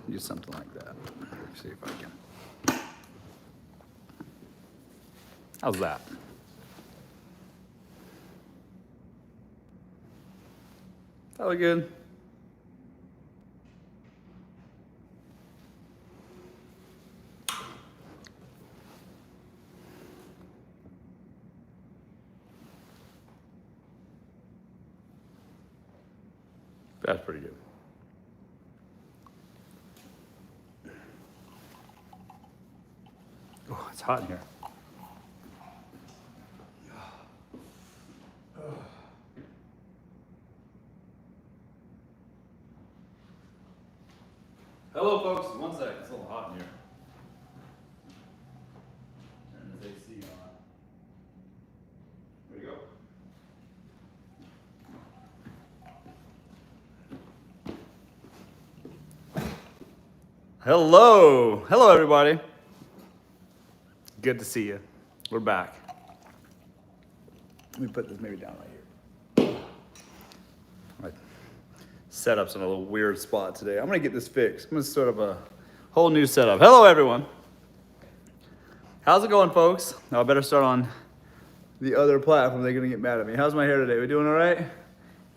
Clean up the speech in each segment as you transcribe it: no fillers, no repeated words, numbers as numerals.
do something like that. Let's see if I can. How's that? That look good? That's pretty good. Oh, it's hot in here. Hello, folks. One sec. It's a little hot in here. Turn this AC on. There we go. Hello. Hello, everybody. Good to see you. We're back. Let me put this maybe down right here. My setup's in a little weird spot today. I'm gonna get this fixed. I'm gonna start up a whole new setup. Hello, everyone. How's it going, folks? Now I better start on the other platform. They're gonna get mad at me. How's my hair today? We doing all right?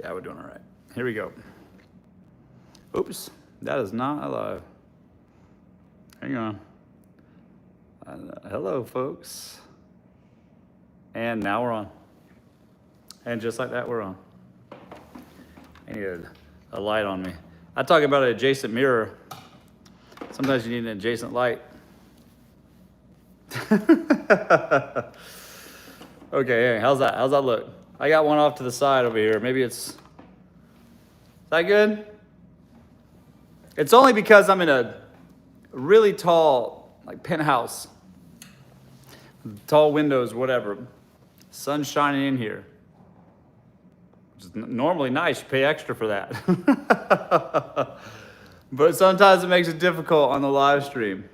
Yeah, we're doing all right. Here we go. Oops, that is not alive. Hang on. Hello, folks. And now we're on. And just like that, we're on. I need a light on me. I talk about an adjacent mirror. Sometimes you need an adjacent light. Okay, hey, how's that? How's that look? I got one off to the side over here. Maybe it's... Is that good? It's only because I'm in a really tall, like, penthouse. Tall windows, whatever. Sun's shining in here. Which is normally nice. You pay extra for that. But sometimes it makes it difficult on the live stream.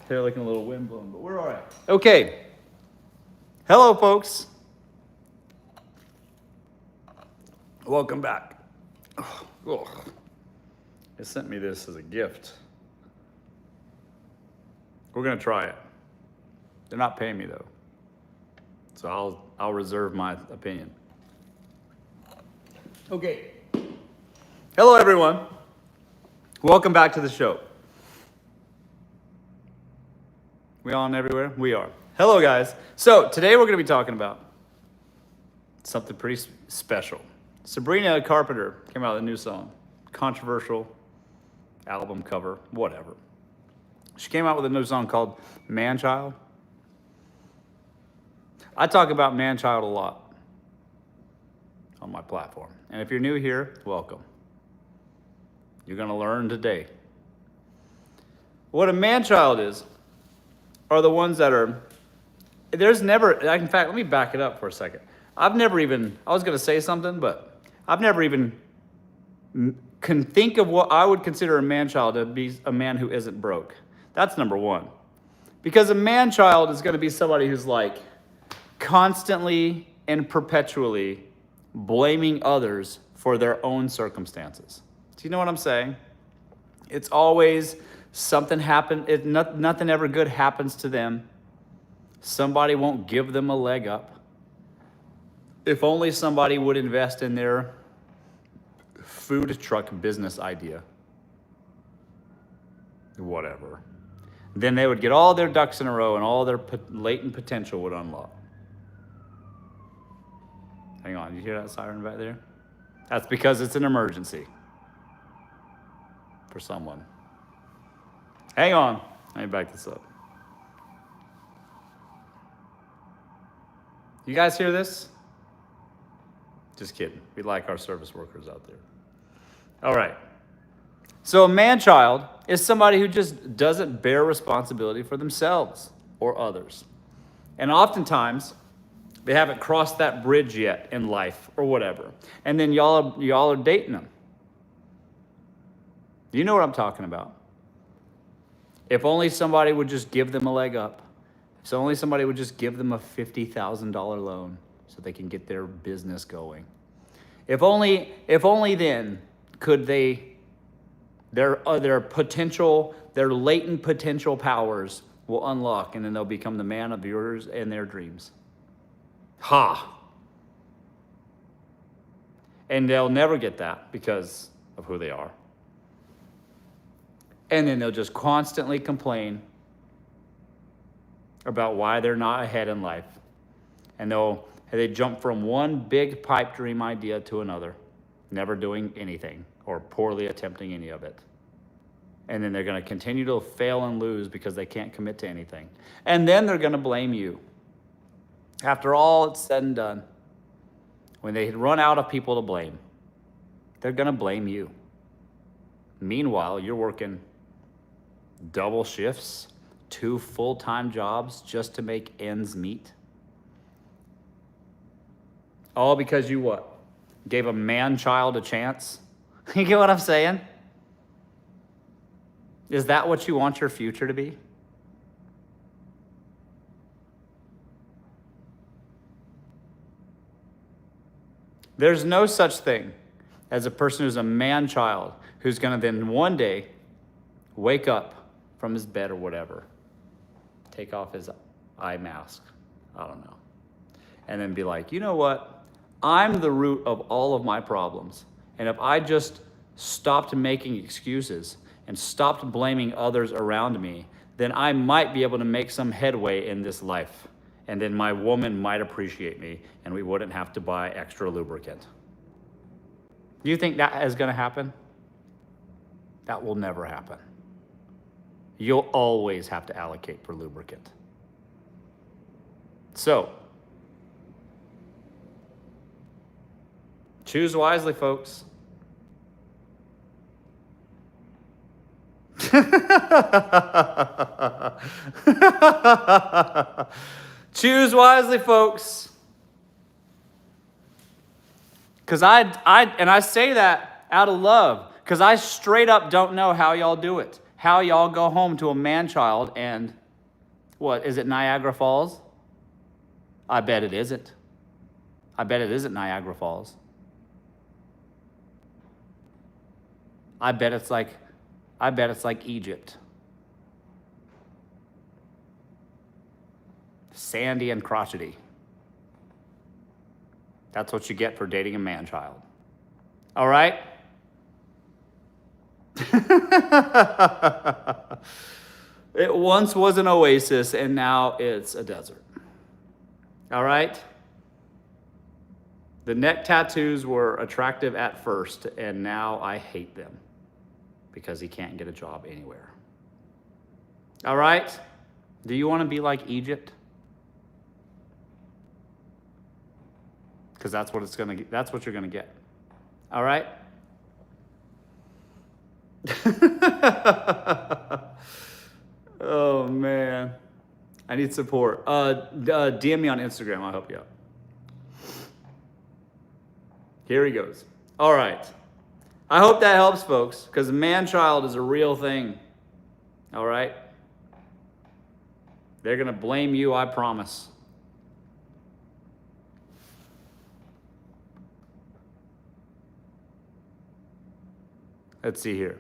Hair looking a little windblown, but we're all right. Okay. Hello, folks. Welcome back. Oh. They sent me this as a gift. We're gonna try it. They're not paying me though, so I'll reserve my opinion. Okay. Hello, everyone. Welcome back to the show. We on everywhere? We are. Hello, guys. So today we're gonna be talking about something pretty special. Sabrina Carpenter came out with a new song, controversial album cover, whatever. She came out with a new song called Manchild. I talk about Manchild a lot on my platform. And if you're new here, welcome. You're gonna learn today. What a manchild is are the ones that are, there's never, in fact, let me back it up for a second. I was gonna say something, but I've never even can think of what I would consider a manchild to be a man who isn't broke. That's number one. Because a man-child is going to be somebody who's like constantly and perpetually blaming others for their own circumstances. Do you know what I'm saying? It's always something happen. Nothing ever good happens to them. Somebody won't give them a leg up. If only somebody would invest in their food truck business idea. Whatever. Then they would get all their ducks in a row and all their latent potential would unlock. Hang on, you hear that siren back there? That's because it's an emergency for someone. Hang on, let me back this up. You guys hear this? Just kidding. We like our service workers out there. All right. So a man-child is somebody who just doesn't bear responsibility for themselves or others. And oftentimes, they haven't crossed that bridge yet in life or whatever. And then y'all are dating them. You know what I'm talking about. If only somebody would just give them a leg up. If only somebody would just give them a $50,000 loan so they can get their business going. If only then could they Their potential, their latent potential powers will unlock, and then they'll become the man of yours and their dreams. Ha! And they'll never get that because of who they are. And then they'll just constantly complain about why they're not ahead in life. And they jump from one big pipe dream idea to another, never doing anything or poorly attempting any of it. And then they're going to continue to fail and lose because they can't commit to anything. And then they're going to blame you. After all it's said and done, when they run out of people to blame, they're going to blame you. Meanwhile, you're working double shifts, 2 full-time jobs just to make ends meet. All because you what? Gave a man-child a chance? You get what I'm saying? Is that what you want your future to be? There's no such thing as a person who's a man-child who's going to then one day wake up from his bed or whatever, take off his eye mask, I don't know, and then be like, you know what? I'm the root of all of my problems. And if I just stopped making excuses and stopped blaming others around me, then I might be able to make some headway in this life. And then my woman might appreciate me and we wouldn't have to buy extra lubricant. Do you think that is going to happen? That will never happen. You'll always have to allocate for lubricant. So, choose wisely, folks. Choose wisely, folks. Because I say that out of love, because I straight up don't know how y'all do it. How y'all go home to a man-child and, what, is it Niagara Falls? I bet it isn't. I bet it isn't Niagara Falls. I bet it's like Egypt. Sandy and crotchety. That's what you get for dating a man-child. All right? It once was an oasis and now it's a desert. All right? The neck tattoos were attractive at first and now I hate them because he can't get a job anywhere. All right? Do you want to be like Egypt? Because that's what you're going to get. All right? Oh, man. I need support. DM me on Instagram. I'll help you out. Here he goes. All right. I hope that helps, folks, because man-child is a real thing. All right? They're going to blame you, I promise. Let's see here.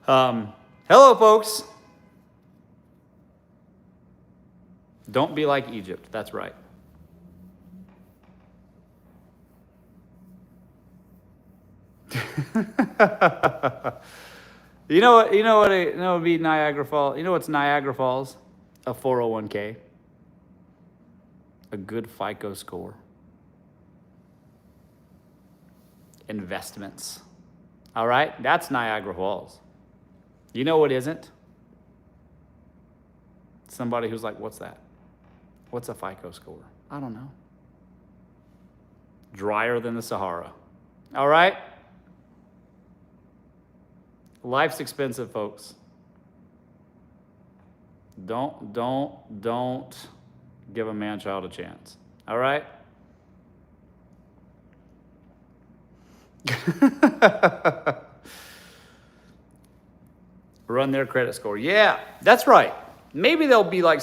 Hello, folks. Don't be like Egypt. That's right. You know what would be Niagara Falls? You know what's Niagara Falls? A 401k. A good FICO score. Investments. All right? That's Niagara Falls. You know what isn't? Somebody who's like, what's that? What's a FICO score? I don't know. Drier than the Sahara. All right? Life's expensive, folks. Don't give a man-child a chance. All right? Run their credit score. Yeah, that's right. Maybe there'll be like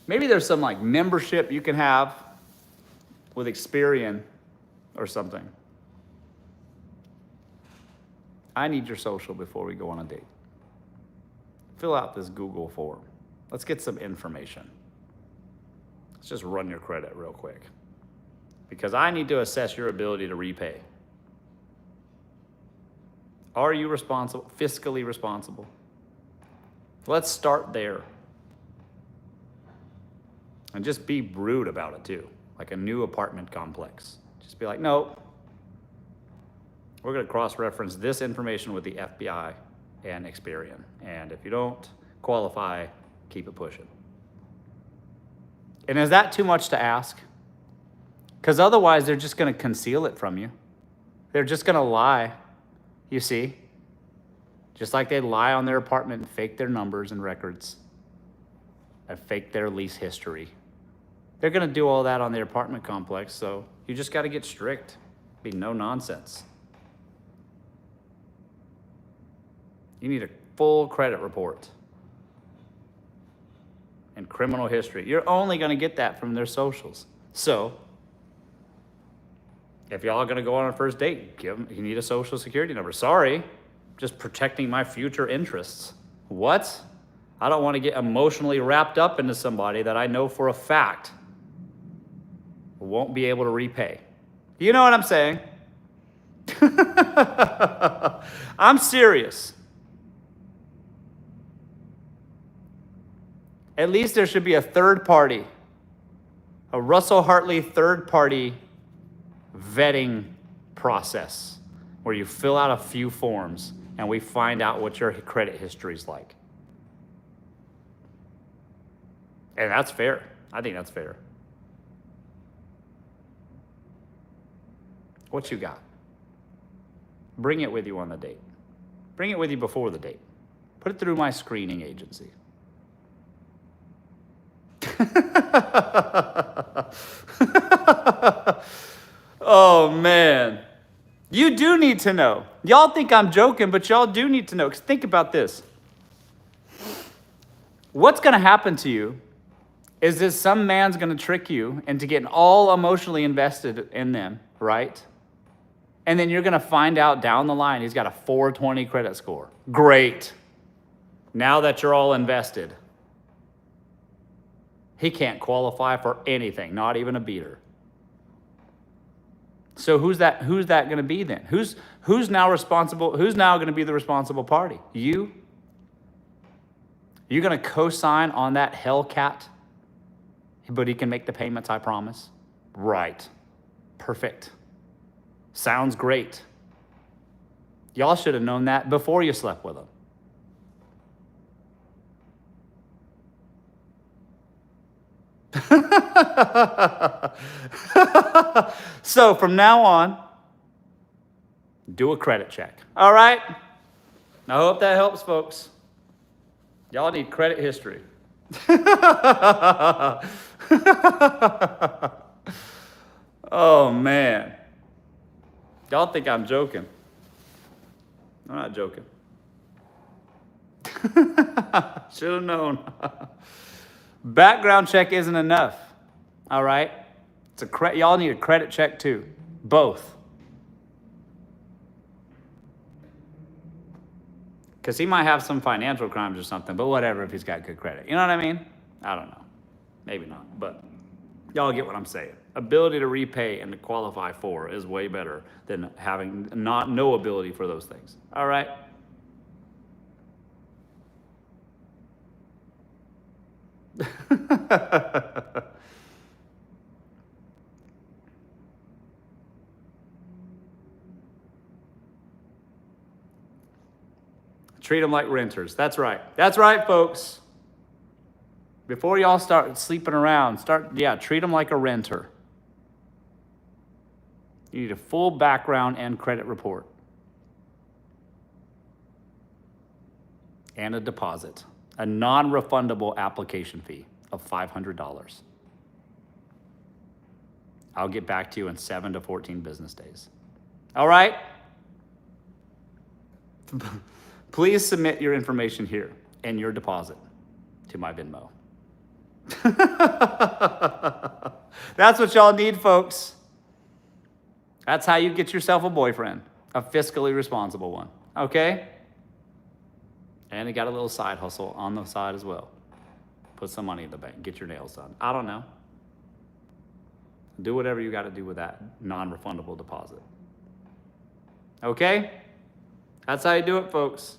maybe there's some like membership you can have with Experian or something. I need your social before we go on a date. Fill out this Google form. Let's get some information. Let's just run your credit real quick. Because I need to assess your ability to repay. Are you responsible, fiscally responsible? Let's start there. And just be rude about it too, like a new apartment complex. Just be like, no, we're gonna cross-reference this information with the FBI and Experian. And if you don't qualify, keep it pushing. And is that too much to ask? Because otherwise they're just gonna conceal it from you. They're just gonna lie, you see? Just like they lie on their apartment and fake their numbers and records and fake their lease history. They're gonna do all that on their apartment complex, so you just gotta get strict. Be no nonsense. You need a full credit report and criminal history. You're only gonna get that from their socials. So, if y'all are gonna go on a first date, you need a social security number. Sorry, just protecting my future interests. What? I don't wanna get emotionally wrapped up into somebody that I know for a fact won't be able to repay. You know what I'm saying? I'm serious. At least there should be a third party, a Russell Hartley third party vetting process where you fill out a few forms and we find out what your credit history is like. And that's fair. I think that's fair. What you got? Bring it with you on the date. Bring it with you before the date. Put it through my screening agency. Oh, man. You do need to know. Y'all think I'm joking, but y'all do need to know. Because think about this. What's going to happen to you is that some man's going to trick you into getting all emotionally invested in them, right? And then you're going to find out down the line he's got a 420 credit score. Great. Now that you're all invested, he can't qualify for anything, not even a beater. So who's that going to be then? Who's now responsible? Who's now going to be the responsible party? You? You're going to co-sign on that Hellcat, but he can make the payments, I promise. Right. Perfect. Sounds great. Y'all should have known that before you slept with him. So from now on, do a credit check. All right? I hope that helps, folks. Y'all need credit history. Oh, man. Y'all think I'm joking. I'm not joking. Should have known. Background check isn't enough. All right? Y'all need a credit check too. Both. Because he might have some financial crimes or something, but whatever if he's got good credit. You know what I mean? I don't know. Maybe not, but y'all get what I'm saying. Ability to repay and to qualify for is way better than having no ability for those things. All right? Treat them like renters. That's right. That's right, folks. Before y'all start sleeping around, treat them like a renter. You need a full background and credit report. And a deposit. A non-refundable application fee of $500. I'll get back to you in 7 to 14 business days. All right? Please submit your information here and your deposit to my Venmo. That's what y'all need, folks. That's how you get yourself a boyfriend, a fiscally responsible one. okay? And they got a little side hustle on the side as well. Put some money in the bank, get your nails done. I don't know. Do whatever you got to do with that non-refundable deposit. Okay? That's how you do it, folks.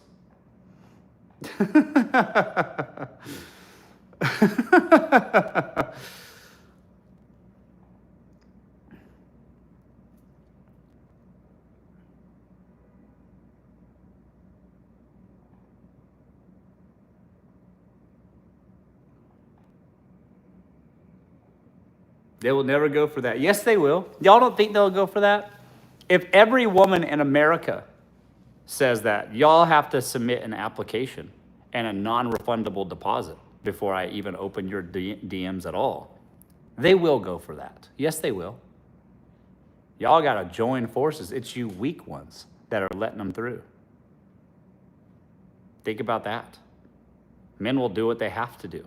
They will never go for that. Yes, they will. Y'all don't think they'll go for that? If every woman in America says that, y'all have to submit an application and a non-refundable deposit before I even open your DMs at all. They will go for that. Yes, they will. Y'all got to join forces. It's you weak ones that are letting them through. Think about that. Men will do what they have to do.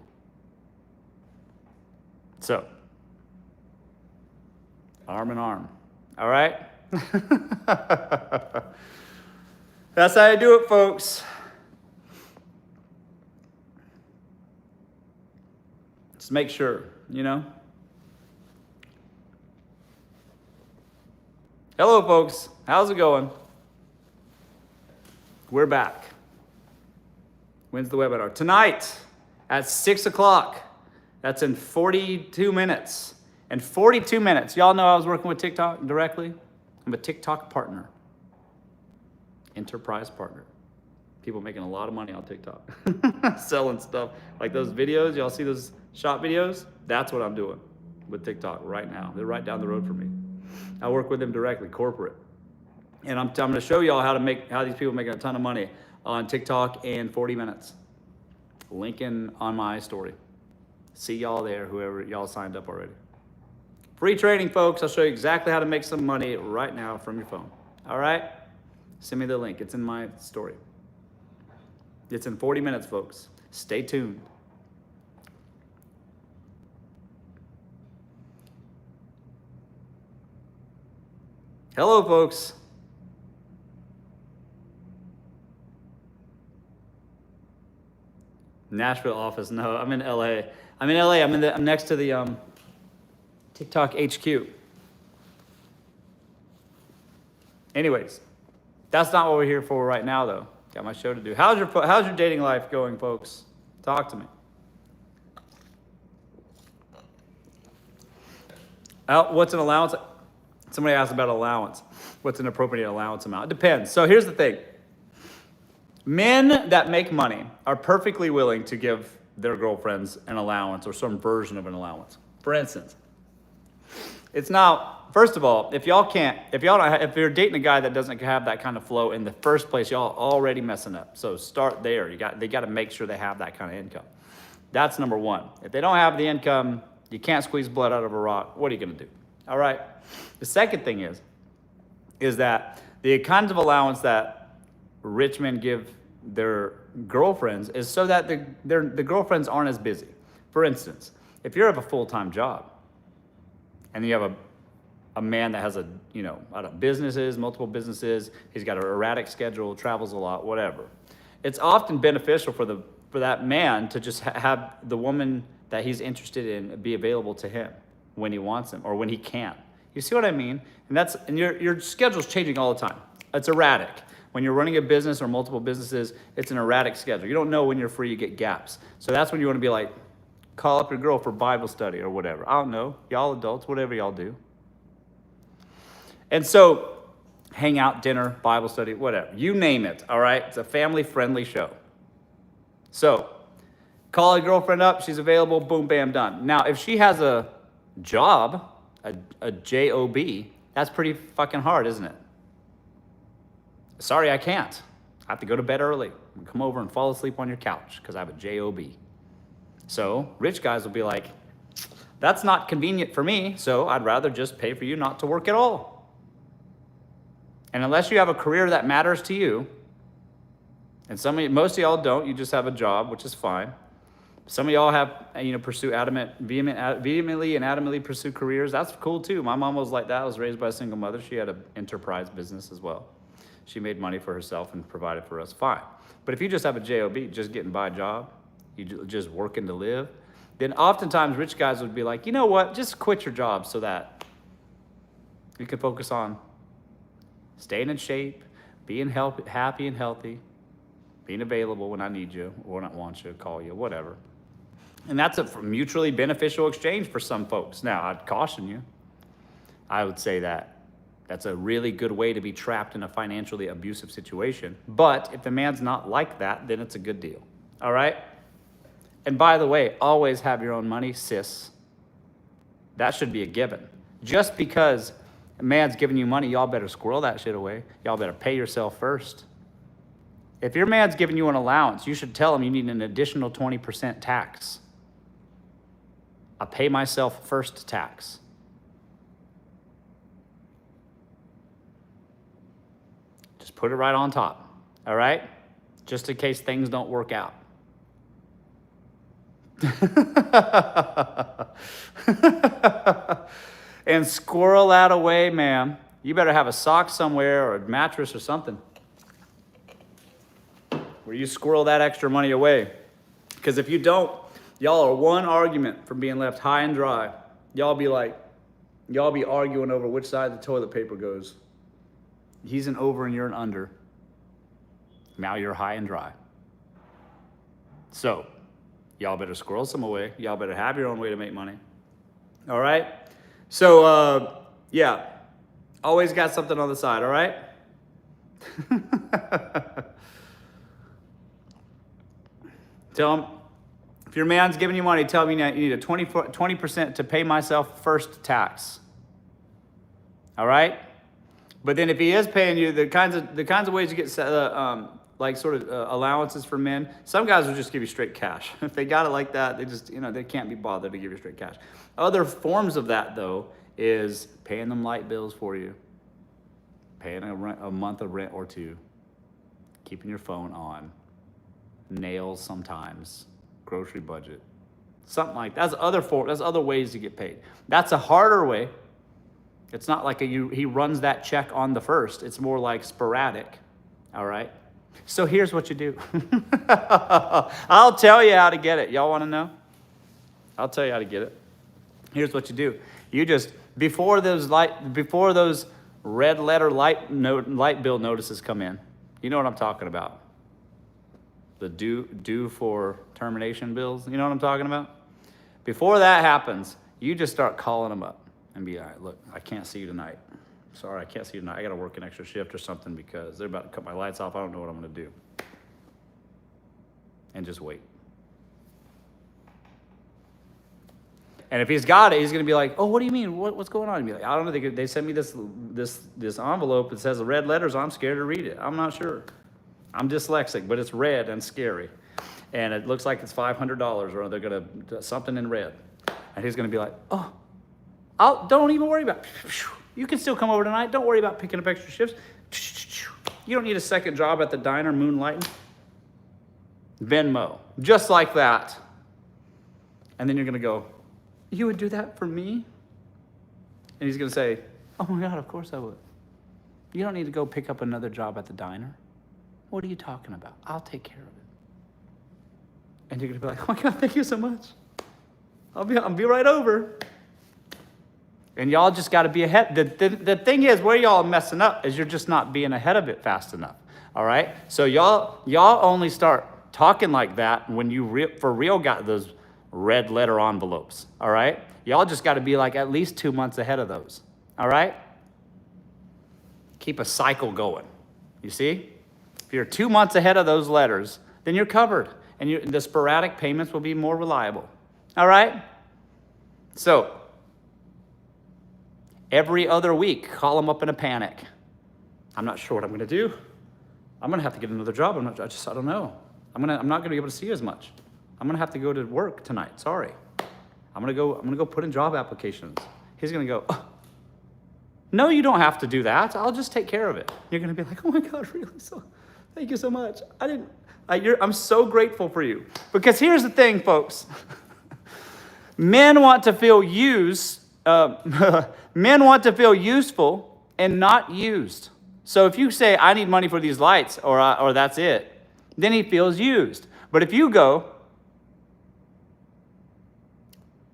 So, arm in arm. All right? That's how you do it, folks. Just make sure, you know? Hello, folks. How's it going? We're back. When's the webinar? Tonight at 6 o'clock. That's in 42 minutes. In 42 minutes. Y'all know I was working with TikTok directly. I'm a TikTok partner. Enterprise partner. People making a lot of money on TikTok. Selling stuff. Like those videos, y'all see those shop videos? That's what I'm doing with TikTok right now. They're right down the road from me. I work with them directly, corporate. And I'm going to show y'all how these people making a ton of money on TikTok in 40 minutes. Linking on my story. See y'all there, whoever y'all signed up already. Free training, folks. I'll show you exactly how to make some money right now from your phone. All right? Send me the link. It's in my story. It's in 40 minutes, folks. Stay tuned. Hello, folks. Nashville office. No, I'm in LA. I'm in LA. I'm next to the TikTok HQ. Anyways, that's not what we're here for right now, though. Got my show to do. How's your dating life going, folks? Talk to me. What's an allowance? Somebody asked about allowance. What's an appropriate allowance amount? It depends. So here's the thing. Men that make money are perfectly willing to give their girlfriends an allowance or some version of an allowance. For instance, it's now, first of all, if you're dating a guy that doesn't have that kind of flow in the first place, y'all already messing up. So start there. They got to make sure they have that kind of income. That's number one. If they don't have the income, you can't squeeze blood out of a rock. What are you going to do? All right. The second thing is that the kinds of allowance that rich men give their girlfriends is so that the girlfriends aren't as busy. For instance, if you have a full-time job and you have a man that has businesses, multiple businesses, he's got an erratic schedule, travels a lot, whatever. It's often beneficial for that man to just have the woman that he's interested in be available to him when he wants him or when he can. You see what I mean? And your schedule's changing all the time. It's erratic. When you're running a business or multiple businesses, it's an erratic schedule. You don't know when you're free, you get gaps. So that's when you want to be like, call up your girl for Bible study or whatever. I don't know. Y'all adults, whatever y'all do. And so, hang out, dinner, Bible study, whatever. You name it, all right? It's a family-friendly show. So, call a girlfriend up. She's available. Boom, bam, done. Now, if she has a job, a J-O-B, that's pretty fucking hard, isn't it? Sorry, I can't. I have to go to bed early and come over and fall asleep on your couch because I have a J-O-B. So rich guys will be like, that's not convenient for me, so I'd rather just pay for you not to work at all. And unless you have a career that matters to you, and most of y'all don't, you just have a job, which is fine. Some of y'all have, vehemently and adamantly pursue careers. That's cool too. My mom was like that. I was raised by a single mother. She had an enterprise business as well. She made money for herself and provided for us, fine. But if you just have a job, just getting by a job, you just working to live, then oftentimes rich guys would be like, you know what, just quit your job so that you can focus on staying in shape, being happy and healthy, being available when I need you or when I want you, call you, whatever. And that's a mutually beneficial exchange for some folks. Now, I'd caution you. I would say that that's a really good way to be trapped in a financially abusive situation. But if the man's not like that, then it's a good deal. All right? And by the way, always have your own money, sis. That should be a given. Just because a man's giving you money, y'all better squirrel that shit away. Y'all better pay yourself first. If your man's giving you an allowance, you should tell him you need an additional 20% tax. A pay myself first tax. Just put it right on top, all right? Just in case things don't work out. And squirrel that away, ma'am. You better have a sock somewhere or a mattress or something where you squirrel that extra money away. Because if you don't, y'all are one argument from being left high and dry. Y'all be arguing over which side the toilet paper goes. He's an over and you're an under. Now you're high and dry. So, y'all better squirrel some away. Y'all better have your own way to make money. All right? So, yeah. Always got something on the side, all right? Tell him, if your man's giving you money, tell him you need a 20% to pay myself first tax. All right? But then if he is paying you, the kinds of ways you get allowances for men, some guys will just give you straight cash. If they got it like that, they just, they can't be bothered to give you straight cash. Other forms of that, though, is paying them light bills for you, paying a month of rent or two, keeping your phone on, nails sometimes, grocery budget, something like that. That's other ways to get paid. That's a harder way. It's not like he runs that check on the first. It's more like sporadic, all right? So here's what you do. I'll tell you how to get it. Y'all want to know? I'll tell you how to get it. Here's what you do. You just, before those red letter light bill notices come in, you know what I'm talking about. The due for termination bills, you know what I'm talking about? Before that happens, you just start calling them up and be like, look, I can't see you tonight. Sorry, I can't see you tonight. I got to work an extra shift or something because they're about to cut my lights off. I don't know what I'm going to do. And just wait. And if he's got it, he's going to be like, oh, what do you mean? What's going on? And be like, I don't know. They sent me this envelope that says the red letters. I'm scared to read it. I'm not sure. I'm dyslexic, but it's red and scary. And it looks like it's $500 or they're going to something in red. And he's going to be like, oh, don't even worry about it. You can still come over tonight. Don't worry about picking up extra shifts. You don't need a second job at the diner moonlighting. Venmo, just like that. And then you're going to go, you would do that for me? And he's going to say, oh my God, of course I would. You don't need to go pick up another job at the diner. What are you talking about? I'll take care of it. And you're going to be like, oh my God, thank you so much. I'll be right over. And y'all just got to be ahead. The thing is, where y'all are messing up is you're just not being ahead of it fast enough. All right? So y'all only start talking like that when you for real got those red letter envelopes. All right? Y'all just got to be like at least 2 months ahead of those. All right? Keep a cycle going. You see? If you're 2 months ahead of those letters, then you're covered. And the sporadic payments will be more reliable. All right? So, every other week, call them up in a panic. I'm not sure what I'm going to do. I'm going to have to get another job. I don't know. I'm not going to be able to see you as much. I'm going to have to go to work tonight. Sorry. I'm going to go put in job applications. He's going to go, oh, no, you don't have to do that. I'll just take care of it. You're going to be like, oh my God, really? So, thank you so much. I'm so grateful for you. Because here's the thing, folks. Men want to feel used. Men want to feel useful and not used. So if you say, I need money for these lights, or that's it, then he feels used. But if you go,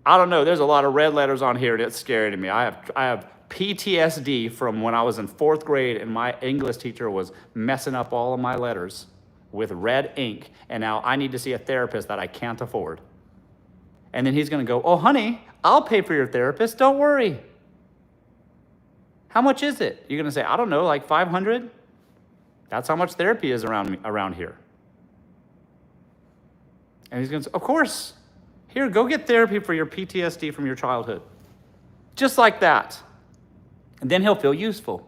I don't know, there's a lot of red letters on here, and it's scary to me. I have PTSD from when I was in 4th grade, and my English teacher was messing up all of my letters with red ink, and now I need to see a therapist that I can't afford. And then he's gonna go, oh honey, I'll pay for your therapist, don't worry. How much is it? You're gonna say, I don't know, like 500? That's how much therapy is around here. And he's gonna say, of course. Here, go get therapy for your PTSD from your childhood. Just like that. And then he'll feel useful.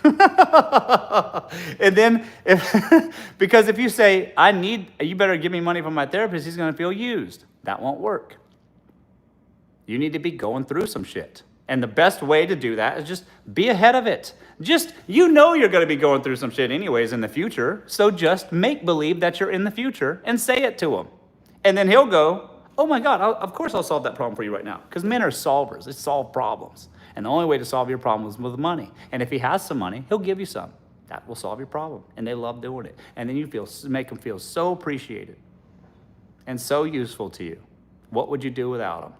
And then, because if you say, you better give me money from my therapist, he's gonna feel used. That won't work. You need to be going through some shit. And the best way to do that is just be ahead of it. You know you're gonna be going through some shit anyways in the future, so just make believe that you're in the future and say it to him. And then he'll go, oh my God, of course I'll solve that problem for you right now. Because men are solvers, they solve problems. And the only way to solve your problem is with money. And if he has some money, he'll give you some. That will solve your problem. And they love doing it. And then you make them feel so appreciated and so useful to you. What would you do without them?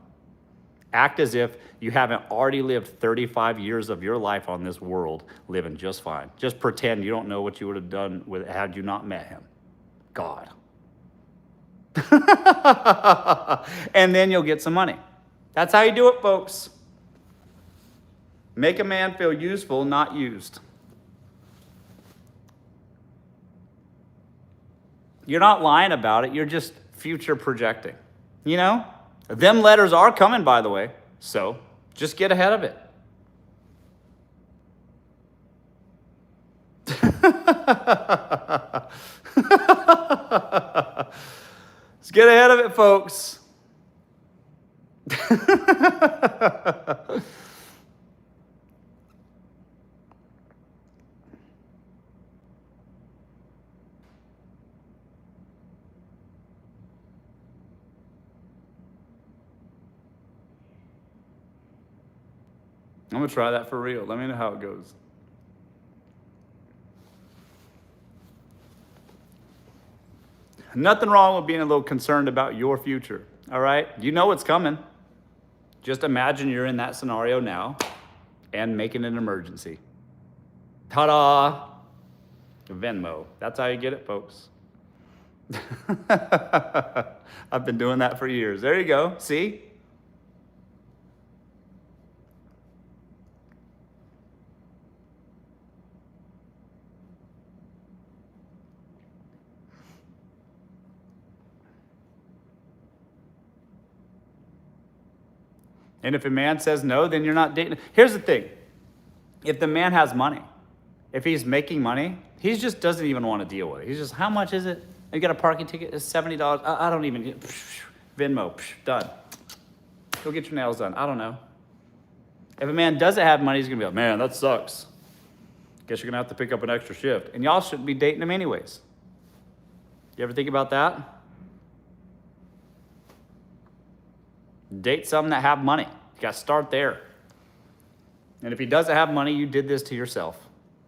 Act as if you haven't already lived 35 years of your life on this world living just fine. Just pretend you don't know what you would have done had you not met him. God. And then you'll get some money. That's how you do it, folks. Make a man feel useful, not used. You're not lying about it. You're just future projecting. You know? Them letters are coming, by the way. So just get ahead of it. Let's get ahead of it, folks. I'm going to try that for real. Let me know how it goes. Nothing wrong with being a little concerned about your future, all right? You know what's coming. Just imagine you're in that scenario now and making an emergency. Ta-da! Venmo. That's how you get it, folks. I've been doing that for years. There you go. See? And if a man says no, then you're not dating. Here's the thing. If the man has money, if he's making money, he just doesn't even want to deal with it. He's just, how much is it? You got a parking ticket, it's $70. I don't even get Venmo, done. Go get your nails done. I don't know. If a man doesn't have money, he's going to be like, man, that sucks. Guess you're going to have to pick up an extra shift. And y'all shouldn't be dating him anyways. You ever think about that? Date some that have money. You got to start there. And if he doesn't have money, you did this to yourself.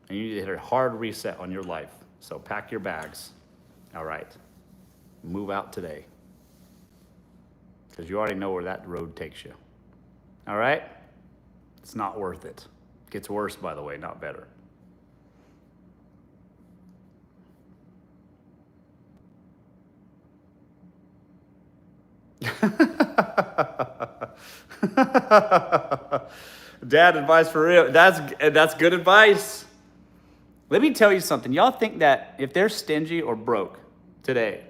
And you need to hit a hard reset on your life. So pack your bags. All right. Move out today. Because you already know where that road takes you. All right? It's not worth it. It gets worse, by the way, not better. Dad advice for real. That's good advice. Let me tell you something. Y'all think that if they're stingy or broke today,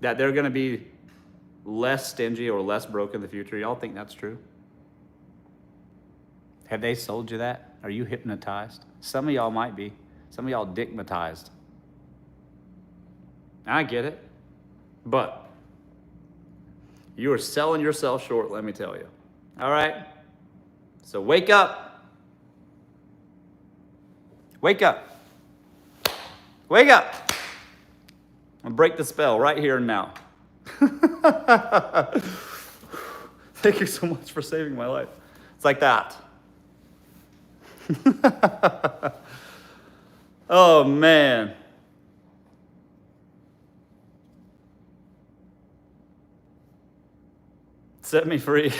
that they're going to be less stingy or less broke in the future? Y'all think that's true? Have they sold you that? Are you hypnotized? Some of y'all might be. Some of y'all dickmatized. I get it. But you are selling yourself short, let me tell you. All right? So wake up. Wake up. Wake up. I'm gonna break the spell right here and now. Thank you so much for saving my life. It's like that. Oh, man. Set me free.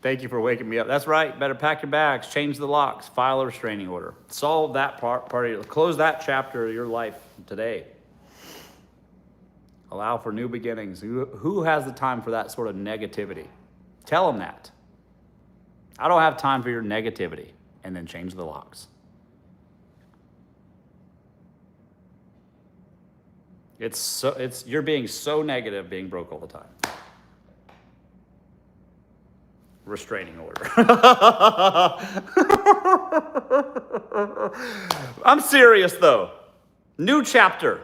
Thank you for waking me up. That's right. Better pack your bags, change the locks, file a restraining order. Solve that part of your, close that chapter of your life today. Allow for new beginnings. Who has the time for that sort of negativity? Tell them that. I don't have time for your negativity. And then change the locks. You're being so negative being broke all the time. Restraining order. I'm serious though. New chapter.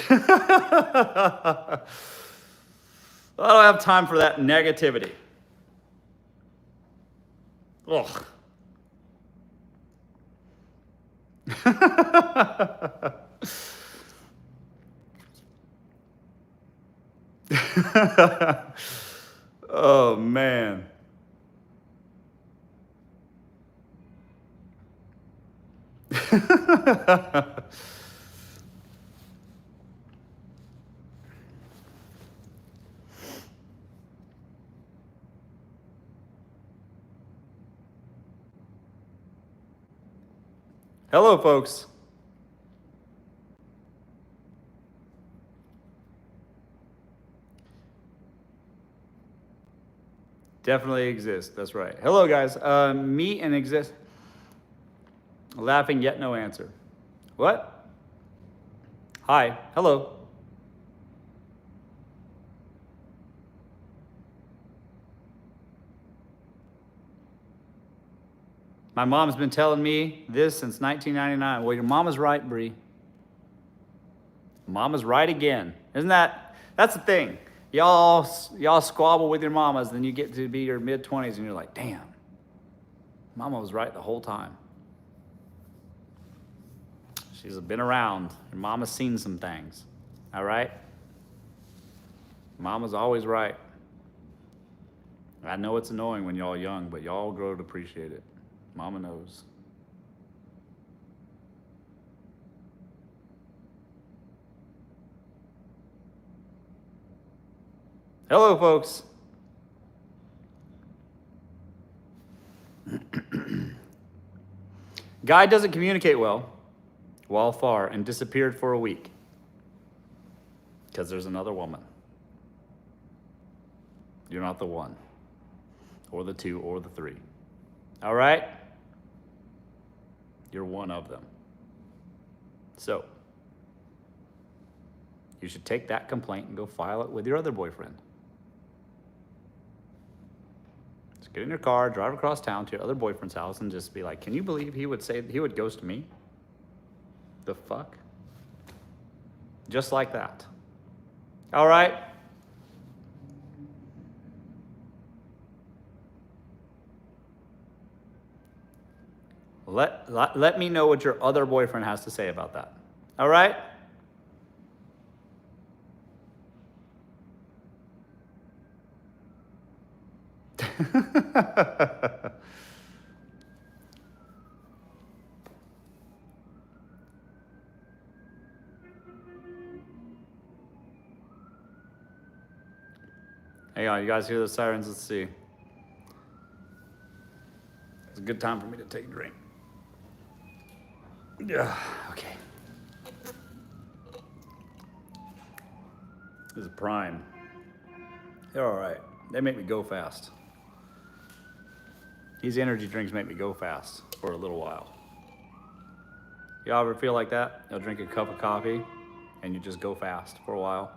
I don't have time for that negativity. Ugh. Oh, man. Hello, folks. Definitely exist. That's right. Hello, guys. Meet and exist. Laughing, yet no answer. What? Hi. Hello. My mom's been telling me this since 1999. Well, your mama's right, Bree. Mama's right again. That's the thing. Y'all squabble with your mamas, then you get to be your mid-20s and you're like, damn, mama was right the whole time. She's been around. Your mama's seen some things. All right? Mama's always right. I know it's annoying when y'all young, but y'all grow to appreciate it. Mama knows. Hello, folks. Guy doesn't communicate well while far and disappeared for a week because there's another woman. You're not the one or the two or the three. All right? You're one of them. So, you should take that complaint and go file it with your other boyfriend. Just get in your car, drive across town to your other boyfriend's house and just be like, can you believe he would ghost me? The fuck? Just like that. All right? Let me know what your other boyfriend has to say about that. All right? Hang on, you guys hear the sirens? Let's see. It's a good time for me to take a drink. Yeah, okay. This is prime. They're all right. They make me go fast. These energy drinks make me go fast for a little while. Y'all ever feel like that? You'll drink a cup of coffee and you just go fast for a while.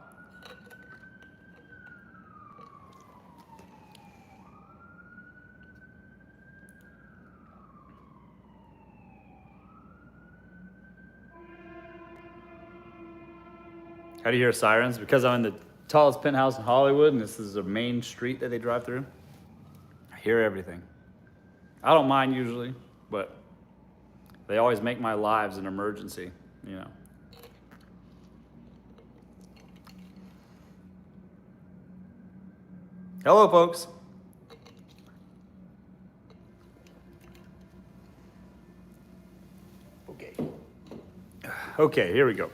How do you hear sirens? Because I'm in the tallest penthouse in Hollywood and this is a main street that they drive through. I hear everything. I don't mind usually, but they always make my lives an emergency, you know. Hello, folks. Okay, here we go.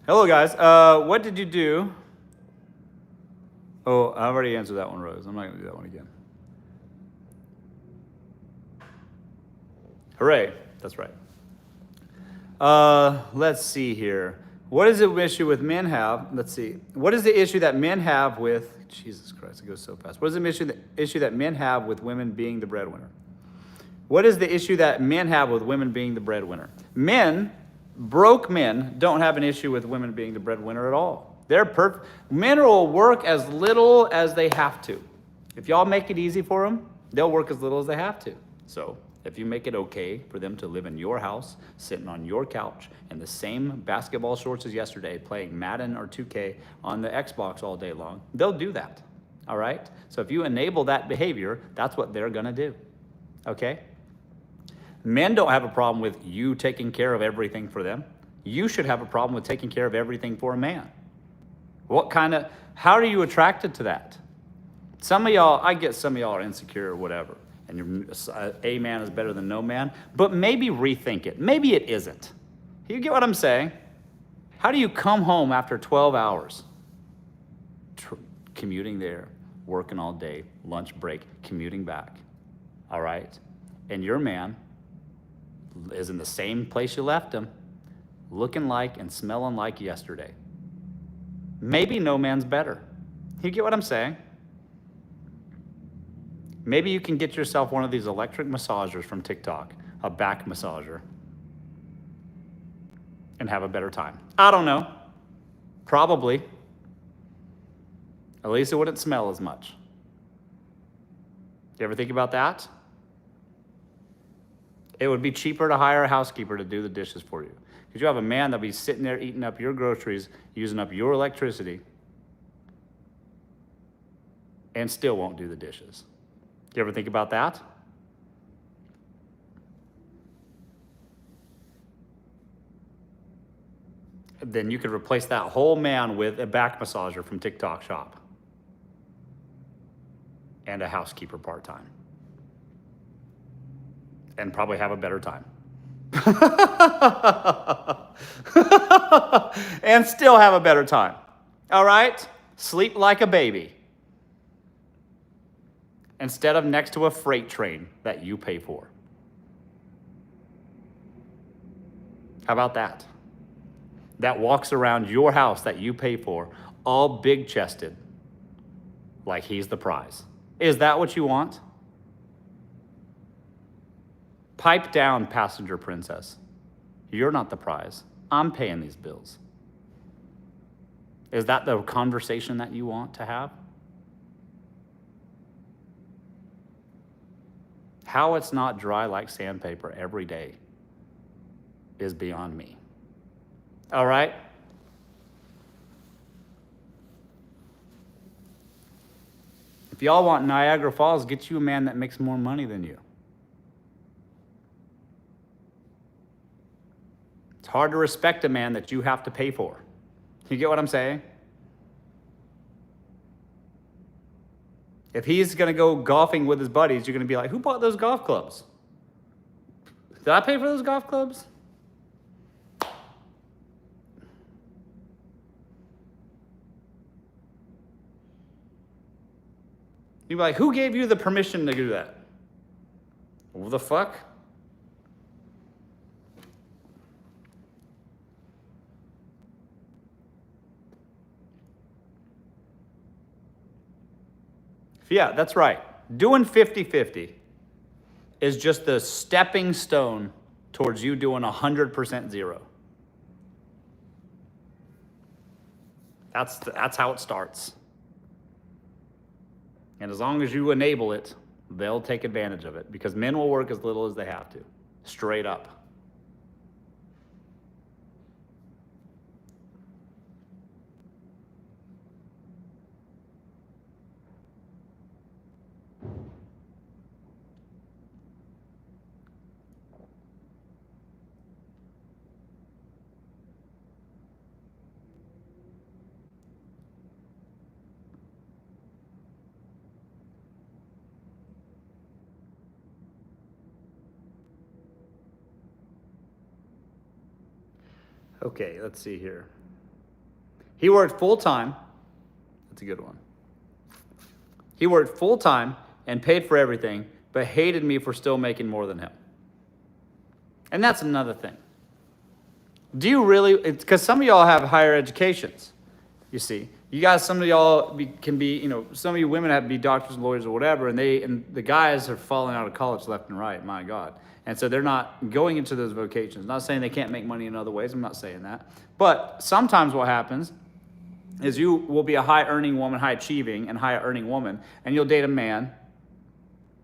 Hello, guys. What did you do? Oh, I already answered that one, Rose. I'm not going to do that one again. Hooray. That's right. Let's see here. What is the issue with men have? Let's see. What is the issue that men have with, Jesus Christ, it goes so fast. What is the issue that men have with women being the breadwinner? What is the issue that men have with women being the breadwinner? Broke men don't have an issue with women being the breadwinner at all. They're perfect. Men will work as little as they have to. If y'all make it easy for them, they'll work as little as they have to. So if you make it okay for them to live in your house, sitting on your couch in the same basketball shorts as yesterday, playing Madden or 2K on the Xbox all day long, they'll do that. All right? So if you enable that behavior, that's what they're going to do. Okay? Men don't have a problem with you taking care of everything for them. You should have a problem with taking care of everything for a man. How are you attracted to that? Some of y'all, I get some of y'all are insecure or whatever, and a man is better than no man, but maybe rethink it. Maybe it isn't. You get what I'm saying? How do you come home after 12 hours? Commuting there, working all day, lunch break, commuting back, all right? And your man is in the same place you left him, looking like and smelling like yesterday. Maybe no man's better. You get what I'm saying? Maybe you can get yourself one of these electric massagers from Tik Tok, a back massager, and have a better time. I don't know. Probably. At least it wouldn't smell as much. You ever think about that? It would be cheaper to hire a housekeeper to do the dishes for you. Because you have a man that'll be sitting there eating up your groceries, using up your electricity, and still won't do the dishes. You ever think about that? Then you could replace that whole man with a back massager from Tik Tok shop and a housekeeper part-time. And probably have a better time. And still have a better time. All right? Sleep like a baby. Instead of next to a freight train that you pay for. How about that? That walks around your house that you pay for, all big-chested, like he's the prize. Is that what you want? Pipe down, passenger princess. You're not the prize. I'm paying these bills. Is that the conversation that you want to have? How it's not dry like sandpaper every day is beyond me. All right? If y'all want Niagara Falls, get you a man that makes more money than you. It's hard to respect a man that you have to pay for. You get what I'm saying? If he's going to go golfing with his buddies, you're going to be like, who bought those golf clubs? Did I pay for those golf clubs? You'd be like, who gave you the permission to do that? What the fuck? Yeah, that's right. Doing 50-50 is just the stepping stone towards you doing 100% zero. That's how it starts. And as long as you enable it, they'll take advantage of it because men will work as little as they have to, straight up. Okay, let's see here. He worked full-time. That's a good one. He worked full-time and paid for everything, but hated me for still making more than him. And that's another thing. Do you really, because some of y'all have higher educations, you see. You guys, some of y'all can be, some of you women have to be doctors and lawyers or whatever, and the guys are falling out of college left and right, my God. And so they're not going into those vocations. Not saying they can't make money in other ways, I'm not saying that. But sometimes what happens is you will be a high-earning woman, high-achieving and high-earning woman, and you'll date a man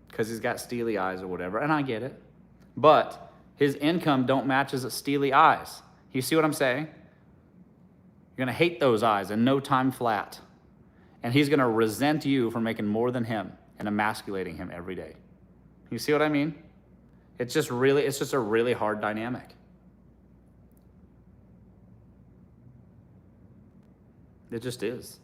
because he's got steely eyes or whatever, and I get it. But his income don't match his steely eyes. You see what I'm saying? You're going to hate those eyes in no time flat. And he's going to resent you for making more than him and emasculating him every day. You see what I mean? It's just a really hard dynamic. It just is.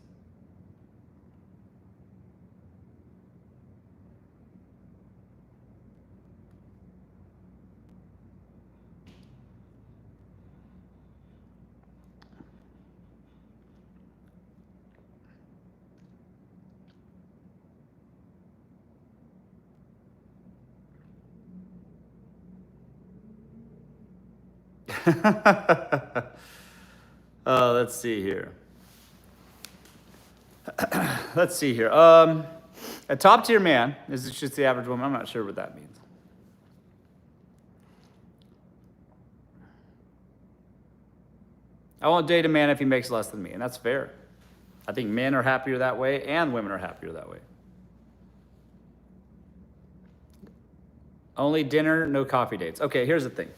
Let's see here. Let's see here. A top tier man is just the average woman. I'm not sure what that means. I won't date a man if he makes less than me, and that's fair. I think men are happier that way, and women are happier that way. Only dinner, no coffee dates. Okay, here's the thing.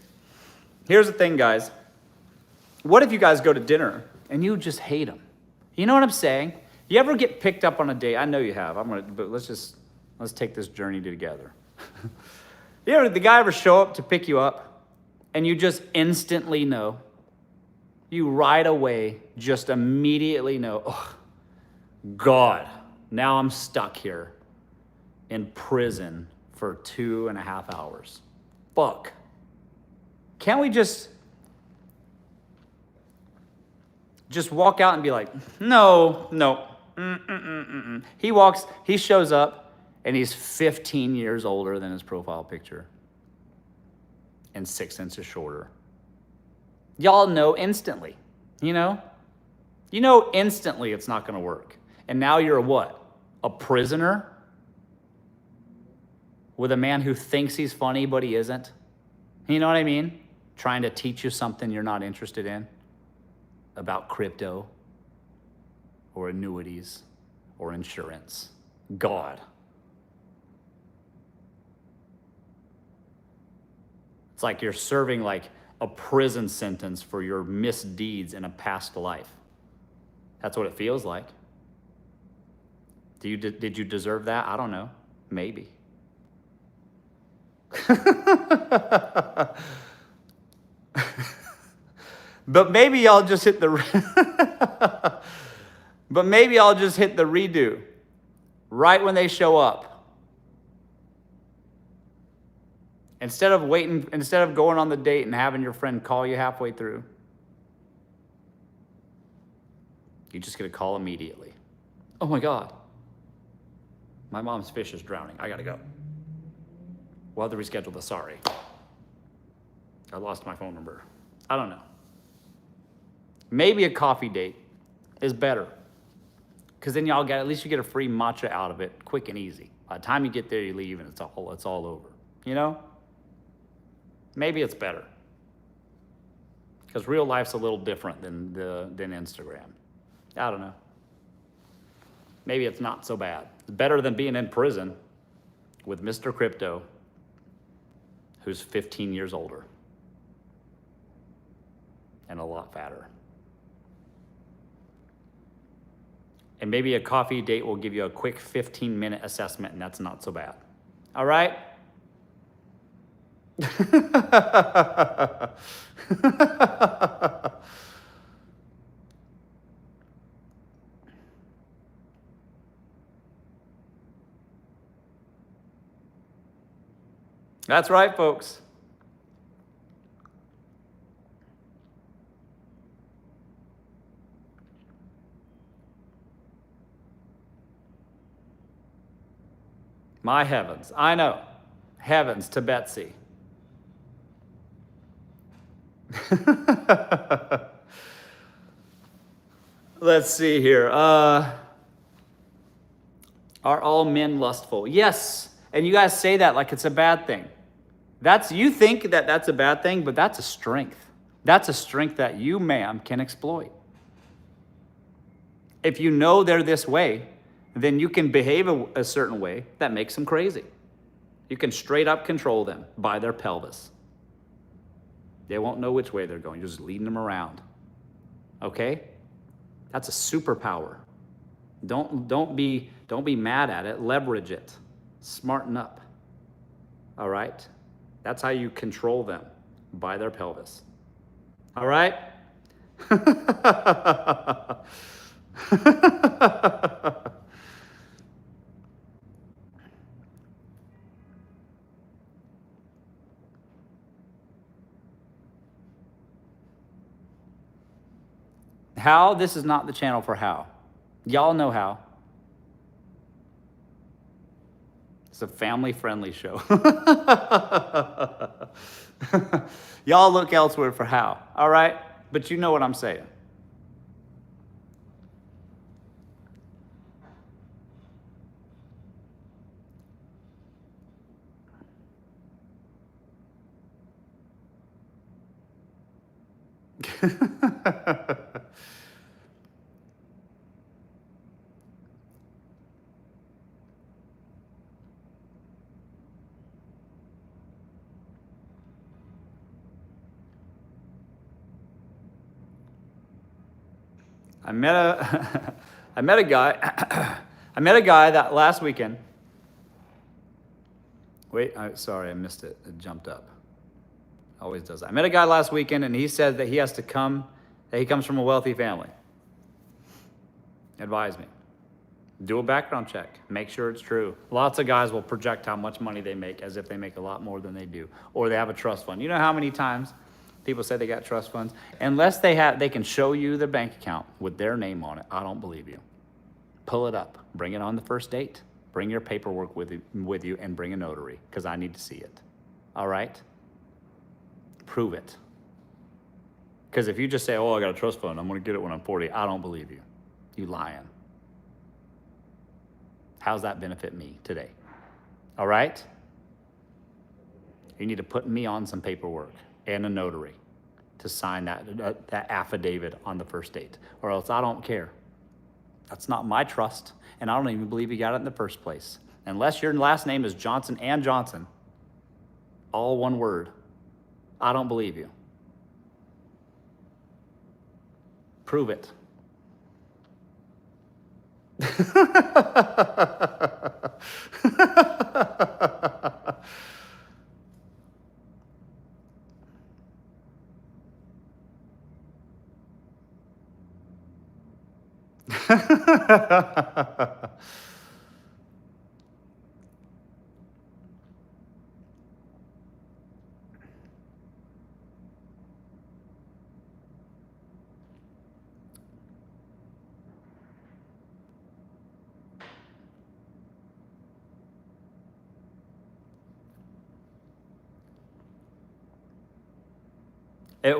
Here's the thing, guys. What if you guys go to dinner and you just hate him? You know what I'm saying? You ever get picked up on a date? I know you have. But let's take this journey together. The guy ever show up to pick you up and you just instantly know? You right away just immediately know, oh, God, now I'm stuck here in prison for 2.5 hours. Fuck. Can't we just walk out and be like, no. He shows up, and he's 15 years older than his profile picture and 6 inches shorter. Y'all know instantly, You know instantly it's not going to work. And now you're what? A prisoner with a man who thinks he's funny, but he isn't? You know what I mean? Trying to teach you something you're not interested in about crypto or annuities or insurance. God. It's like you're serving like a prison sentence for your misdeeds in a past life. That's what it feels like. Did you deserve that? I don't know. Maybe. But maybe I'll just hit the redo right when they show up. Instead of going on the date and having your friend call you halfway through, you're just going to call immediately. Oh my God. My mom's fish is drowning. I got to go. We'll have to reschedule this. Sorry. I lost my phone number. I don't know. Maybe a coffee date is better. Because then at least you get a free matcha out of it, quick and easy. By the time you get there, you leave and it's all over. Maybe it's better. Because real life's a little different than Instagram. I don't know. Maybe it's not so bad. It's better than being in prison with Mr. Crypto, who's 15 years older and a lot fatter. And maybe a coffee date will give you a quick 15-minute assessment, and that's not so bad. All right? That's right, folks. My heavens. I know. Heavens to Betsy. Let's see here. Are all men lustful? Yes. And you guys say that like it's a bad thing. You think that that's a bad thing, but that's a strength. That's a strength that you, ma'am, can exploit. If you know they're this way, then you can behave a certain way that makes them crazy. You can straight up control them by their pelvis. They won't know which way they're going. You're just leading them around. Okay? That's a superpower. Don't be mad at it. Leverage it. Smarten up. All right? That's how you control them, by their pelvis. All right? How? This is not the channel for how. Y'all know how. It's a family-friendly show. Y'all look elsewhere for how, all right? But you know what I'm saying. I met a guy. I met a guy that last weekend. Wait, sorry, I missed it. It jumped up. Always does. I met a guy last weekend, and he said that he has to come. That he comes from a wealthy family. Advise me. Do a background check. Make sure it's true. Lots of guys will project how much money they make as if they make a lot more than they do, or they have a trust fund. You know how many times people say they got trust funds? Unless they can show you the bank account with their name on it, I don't believe you. Pull it up. Bring it on the first date. Bring your paperwork with you and bring a notary, because I need to see it. All right? Prove it. Because if you just say, oh, I got a trust fund, I'm going to get it when I'm 40, I don't believe you. You lying. How's that benefit me today? All right? You need to put me on some paperwork and a notary to sign that affidavit on the first date, or else I don't care. That's not my trust, and I don't even believe you got it in the first place. Unless your last name is Johnson and Johnson, all one word, I don't believe you. Prove it.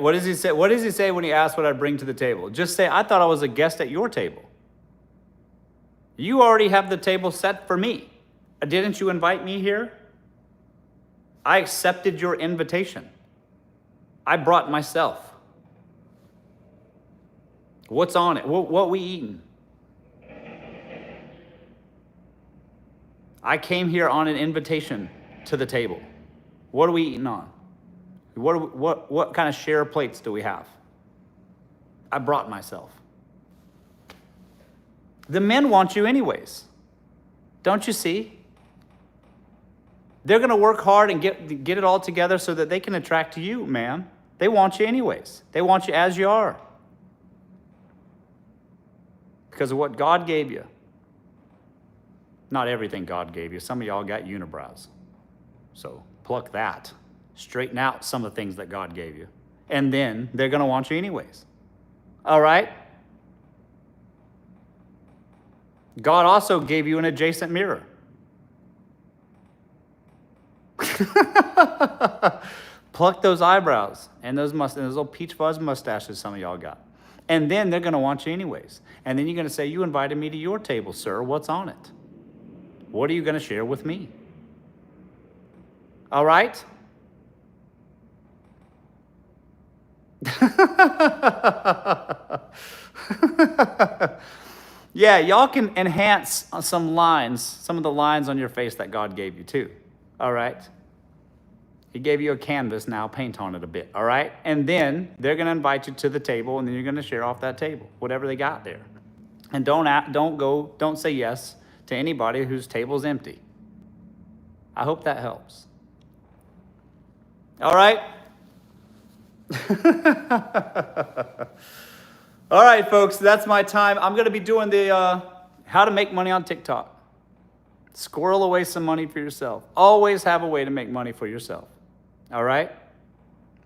What does he say? What does he say when he asks what I bring to the table? Just say, I thought I was a guest at your table. You already have the table set for me. Didn't you invite me here? I accepted your invitation. I brought myself. What's on it? What we eating? I came here on an invitation to the table. What are we eating on? What kind of share plates do we have? I brought myself. The men want you anyways. Don't you see? They're going to work hard and get it all together so that they can attract you, ma'am. They want you anyways. They want you as you are. Because of what God gave you. Not everything God gave you. Some of y'all got unibrows. So pluck that. Straighten out some of the things that God gave you. And then they're going to want you anyways. All right? God also gave you an adjacent mirror. Pluck those eyebrows and those little peach fuzz mustaches some of y'all got. And then they're going to want you anyways. And then you're going to say, you invited me to your table, sir. What's on it? What are you going to share with me? All right? Yeah, y'all can enhance some lines, some of the lines on your face that God gave you too. All right? He gave you a canvas, now paint on it a bit. All right? And then they're going to invite you to the table, and then you're going to share off that table, whatever they got there. And don't say yes to anybody whose table's empty. I hope that helps. All right? All right, folks, that's my time. I'm going to be doing the how to make money on TikTok. Squirrel away some money for yourself. Always have a way to make money for yourself. All right?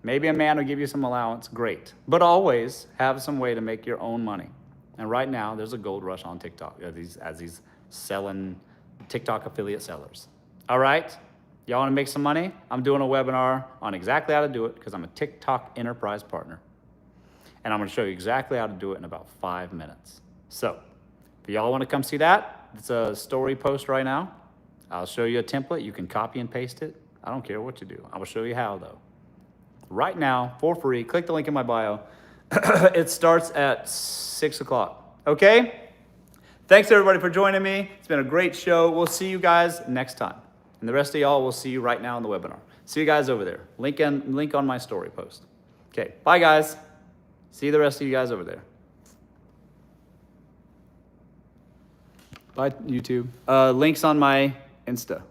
Maybe a man will give you some allowance. Great. But always have some way to make your own money. And right now, there's a gold rush on TikTok as these selling TikTok affiliate sellers. All right? Y'all want to make some money? I'm doing a webinar on exactly how to do it because I'm a TikTok enterprise partner. And I'm going to show you exactly how to do it in about 5 minutes. So if y'all want to come see that, it's a story post right now. I'll show you a template. You can copy and paste it. I don't care what you do. I will show you how, though. Right now, for free, click the link in my bio. It starts at 6 o'clock. Okay? Thanks, everybody, for joining me. It's been a great show. We'll see you guys next time. And the rest of y'all, we'll see you right now in the webinar. See you guys over there. Link on my story post. Okay, bye, guys. See the rest of you guys over there. Bye, YouTube. Links on my Insta.